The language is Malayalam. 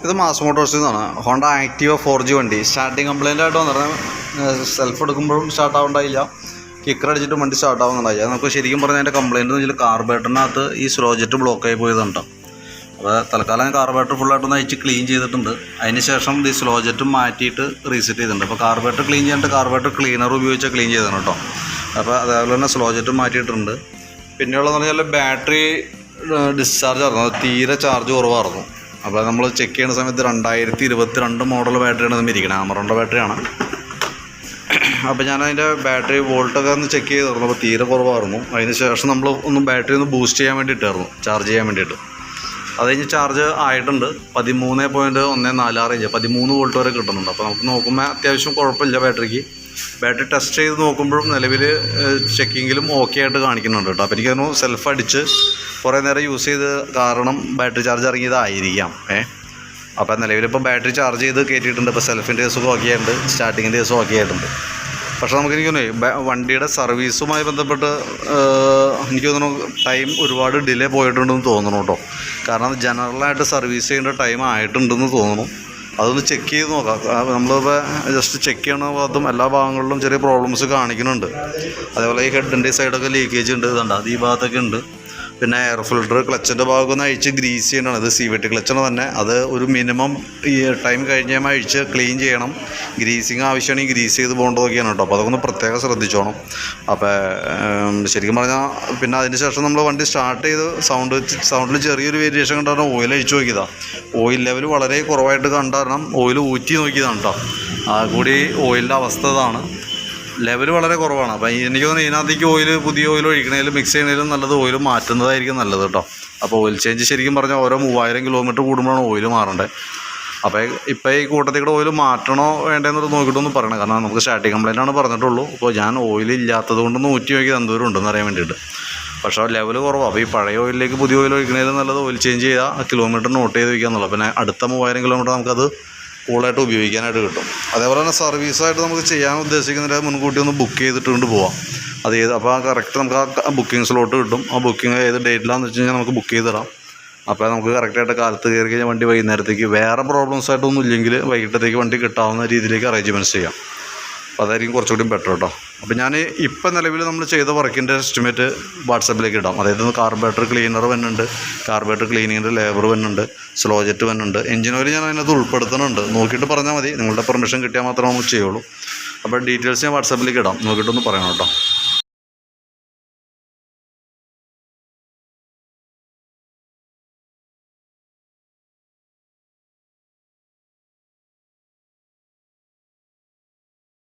ഇത് മാസ് മോട്ടോഴ്സിൽ നിന്നാണ്. ഹോണ്ട ആക്റ്റീവ 4G വണ്ടി സ്റ്റാർട്ടിങ് കംപ്ലൈൻ്റ് ആയിട്ട് വന്നിരുന്നത്. സെൽഫ് എടുക്കുമ്പോഴും സ്റ്റാർട്ട് ആവുന്നുണ്ടായില്ല, കിക്കർ അടിച്ചിട്ട് വണ്ടി സ്റ്റാർട്ട് ആവുന്നുണ്ടായില്ല. നമുക്ക് ശരിക്കും പറഞ്ഞാൽ അതിൻ്റെ കംപ്ലയിൻ്റ് എന്ന് വെച്ചാൽ കാർബറേറ്ററിനകത്ത് ഈ സ്ലോ ജെറ്റ് ബ്ലോക്കായി പോയതുണ്ടോ. അപ്പോൾ തൽക്കാലം കാർബറേറ്റർ ഫുള്ളായിട്ടൊന്ന് അയച്ച് ക്ലീൻ ചെയ്തിട്ടുണ്ട്. അതിന് ശേഷം ഈ സ്ലോ ജെറ്റ് മാറ്റിയിട്ട് റീസെറ്റ് ചെയ്തിട്ടുണ്ട്. അപ്പോൾ കാർബറേറ്റർ ക്ലീൻ ചെയ്യാണ്ട് കാർബറേറ്റർ ക്ലീനർ ഉപയോഗിച്ച് ക്ലീൻ ചെയ്തതാണ് കേട്ടോ. അപ്പോൾ അതേപോലെ തന്നെ സ്ലോ ജെറ്റ് മാറ്റിയിട്ടുണ്ട്. പിന്നെയുള്ളതെന്ന് പറഞ്ഞാൽ ബാറ്ററി ഡിസ്ചാർജ് ആയിരുന്നു, തീരെ ചാർജ് കുറവായിരുന്നു. അപ്പോൾ നമ്മൾ ചെക്ക് ചെയ്യുന്ന സമയത്ത് 2022 മോഡൽ ബാറ്ററിയാണ് നമ്മൾ ഇരിക്കുന്നത്, ആമറോണിൻ്റെ ബാറ്ററിയാണ്. അപ്പോൾ ഞാനതിൻ്റെ ബാറ്ററി വോൾട്ടൊക്കെ ഒന്ന് ചെക്ക് ചെയ്തിരുന്നു, അപ്പോൾ തീരെ കുറവായിരുന്നു. അതിന് ശേഷം നമ്മൾ ബാറ്ററി ഒന്ന് ബൂസ്റ്റ് ചെയ്യാൻ വേണ്ടിയിട്ടായിരുന്നു, ചാർജ് ചെയ്യാൻ വേണ്ടിയിട്ട്. അത് കഴിഞ്ഞ് ചാർജ് ആയിട്ടുണ്ട്. 13.146 ഇഞ്ച് 13 വോൾട്ട് വരെ കിട്ടുന്നുണ്ട്. അപ്പോൾ നമുക്ക് നോക്കുമ്പോൾ അത്യാവശ്യം കുഴപ്പമില്ല ബാറ്ററിക്ക്. ബാറ്ററി ടെസ്റ്റ് ചെയ്ത് നോക്കുമ്പോഴും നിലവിൽ ചെക്കിങ്ങിലും ഓക്കെ ആയിട്ട് കാണിക്കുന്നുണ്ട് കേട്ടോ. അപ്പോൾ എനിക്കതിന് സെൽഫ് അടിച്ച് കുറേ നേരം യൂസ് ചെയ്ത് കാരണം ബാറ്ററി ചാർജ് ഇറങ്ങിയതായിരിക്കാം. അപ്പോൾ നിലവിലിപ്പോൾ ബാറ്ററി ചാർജ് ചെയ്ത് കയറ്റിയിട്ടുണ്ട്. ഇപ്പോൾ സെൽഫിൻ്റെ കേസൊക്കെ ഓക്കെ ആയിട്ടുണ്ട്, സ്റ്റാർട്ടിങ്ങിൻ്റെ കേസും ഓക്കെ ആയിട്ടുണ്ട്. പക്ഷേ നമുക്കെനിക്ക് വണ്ടിയുടെ സർവീസുമായി ബന്ധപ്പെട്ട് എനിക്ക് തോന്നുന്നു ടൈം ഒരുപാട് ഡിലേ പോയിട്ടുണ്ടെന്ന് തോന്നുന്നു കേട്ടോ. കാരണം ജനറലായിട്ട് സർവീസ് ചെയ്യേണ്ട ടൈം ആയിട്ടുണ്ടെന്ന് തോന്നുന്നു. അതൊന്ന് ചെക്ക് ചെയ്ത് നോക്കാം. നമ്മളിപ്പോൾ ജസ്റ്റ് ചെക്ക് ചെയ്യണ ഭാഗത്തും എല്ലാ ഭാഗങ്ങളിലും ചെറിയ പ്രോബ്ലംസ് കാണിക്കുന്നുണ്ട്. അതേപോലെ ഈ ഹെഡിൻ്റെ സൈഡൊക്കെ ലീക്കേജ് ഉണ്ട്, ഇതുണ്ട്, അത് ഈ ഭാഗത്തൊക്കെ ഉണ്ട്. പിന്നെ എയർ ഫിൽട്ടർ ക്ലച്ചിൻ്റെ ഭാഗമൊക്കെ ഒന്ന് അഴിച്ച് ഗ്രീസ് ചെയ്യണം. ഇത് CVT ക്ലച്ചാണ് തന്നെ. അത് ഒരു മിനിമം ഈ ടൈം കഴിഞ്ഞാൽ അഴിച്ച് ക്ലീൻ ചെയ്യണം. ഗ്രീസിങ് ആവശ്യമാണെങ്കിൽ ഗ്രീസ് ചെയ്ത് പോകേണ്ടതൊക്കെയാണ് കേട്ടോ. അപ്പോൾ അതൊക്കെ ഒന്ന് പ്രത്യേകം ശ്രദ്ധിച്ചോണം. അപ്പോൾ ശരിക്കും പറഞ്ഞാൽ പിന്നെ അതിന് ശേഷം നമ്മൾ വണ്ടി സ്റ്റാർട്ട് ചെയ്ത് സൗണ്ടിൽ ചെറിയൊരു വേരിയേഷൻ കണ്ടാൽ ഓയിൽ അഴിച്ചു നോക്കിയതാണ്. ഓയിൽ ലെവൽ വളരെ കുറവായിട്ട് കണ്ട കാരണം ഓയിൽ ഊറ്റി നോക്കിയതാണ് കേട്ടോ. ആ കൂടി ഓയിലിൻ്റെ അവസ്ഥ ഇതാണ്, ലെവൽ വളരെ കുറവാണ്. അപ്പോൾ എനിക്ക് തോന്നുന്നു ഇതിനകത്തേക്ക് പുതിയ ഓയിൽ ഒഴിക്കണേലും മിക്സ് ചെയ്യണേലും നല്ലത് ഓയിൽ മാറ്റുന്നതായിരിക്കും നല്ലത് കേട്ടോ. അപ്പോൾ ഓയിൽ ചേഞ്ച് ശരിക്കും പറഞ്ഞാൽ ഓരോ 3000 കിലോമീറ്റർ കൂടുമ്പോഴാണ് ഓയിൽ മാറേണ്ടത്. അപ്പോൾ ഇപ്പോൾ ഈ കൂട്ടത്തിൽ കൂടെ ഓയിൽ മാറ്റണോ വേണ്ടതെന്നൊരു നോക്കിയിട്ടൊന്നും പറയണം. കാരണം നമുക്ക് സ്റ്റാർട്ടിങ് കംപ്ലൈൻ്റ് ആണ് പറഞ്ഞിട്ടുള്ളൂ. അപ്പോൾ ഞാൻ ഓയിൽ ഇല്ലാത്തത് കൊണ്ടൊന്ന് ഊറ്റി നോക്കിയത് എന്തോരം ഉണ്ടെന്ന് അറിയാൻ വേണ്ടിയിട്ട്. പക്ഷേ ലെവൽ കുറവാണ്. അപ്പോൾ ഈ പഴയ ഓയിലിലേക്ക് പുതിയ ഓയിൽ ഒഴിക്കണേലും നല്ലത് ഓയിൽ ചേഞ്ച് ചെയ്യുക, കിലോമീറ്റർ നോട്ട് ചെയ്ത് വയ്ക്കുക എന്നുള്ളത്. പിന്നെ അടുത്ത 3000 കിലോമീറ്റർ നമുക്കത് കൂളായിട്ട് ഉപയോഗിക്കാനായിട്ട് കിട്ടും. അതേപോലെ തന്നെ സർവീസായിട്ട് നമുക്ക് ചെയ്യാൻ ഉദ്ദേശിക്കുന്നതിന് മുൻകൂട്ടി ഒന്ന് ബുക്ക് ചെയ്തിട്ടുണ്ട് പോവാം. അപ്പോൾ ആ കറക്റ്റ് നമുക്ക് ആ ബുക്കിംഗ് സ്ലോട്ട് കിട്ടും. ആ ബുക്കിംഗ് ഏത് ഡേറ്റിലാണെന്ന് വെച്ച് കഴിഞ്ഞാൽ നമുക്ക് ബുക്ക് ചെയ്ത് തരാം. അപ്പോൾ നമുക്ക് കറക്റ്റായിട്ട് കാലത്ത് കയറി കഴിഞ്ഞാൽ വണ്ടി വൈകുന്നേരത്തേക്ക് വേറെ പ്രോബ്ലംസ് ആയിട്ടൊന്നും ഇല്ലെങ്കിൽ വൈകിട്ടത്തേക്ക് വണ്ടി കിട്ടാവുന്ന രീതിയിലേക്ക് അറേഞ്ച്മെൻറ്റ്സ് ചെയ്യാം. അപ്പോൾ അതായിരിക്കും കുറച്ചുകൂടി ബെറ്റർ കേട്ടോ. അപ്പോൾ ഞാൻ ഇപ്പം നിലവിൽ നമ്മൾ ചെയ്ത വർക്കിൻ്റെ എസ്റ്റിമേറ്റ് വാട്സാപ്പിലേക്ക് ഇടാം. അതായത് കാർബറേറ്റർ ക്ലീനർ വരുന്നുണ്ട്, കാർബറേറ്റർ ക്ലീനിങ്ങിൻ്റെ ലേബർ വരുന്നുണ്ട്, സ്ലോ ജെറ്റ് വരുന്നുണ്ട്, എഞ്ചിൻ ഓയിൽ ഞാൻ അതിനകത്ത് ഉൾപ്പെടുത്തുന്നുണ്ട്. നോക്കിയിട്ട് പറഞ്ഞാൽ മതി, നിങ്ങളുടെ പെർമിഷൻ കിട്ടിയാൽ മാത്രമേ നമുക്ക് ചെയ്യുള്ളൂ. അപ്പോൾ ഡീറ്റെയിൽസ് ഞാൻ വാട്സാപ്പിലേക്ക് ഇടാം, നോക്കിയിട്ടൊന്ന് പറയണം കേട്ടോ.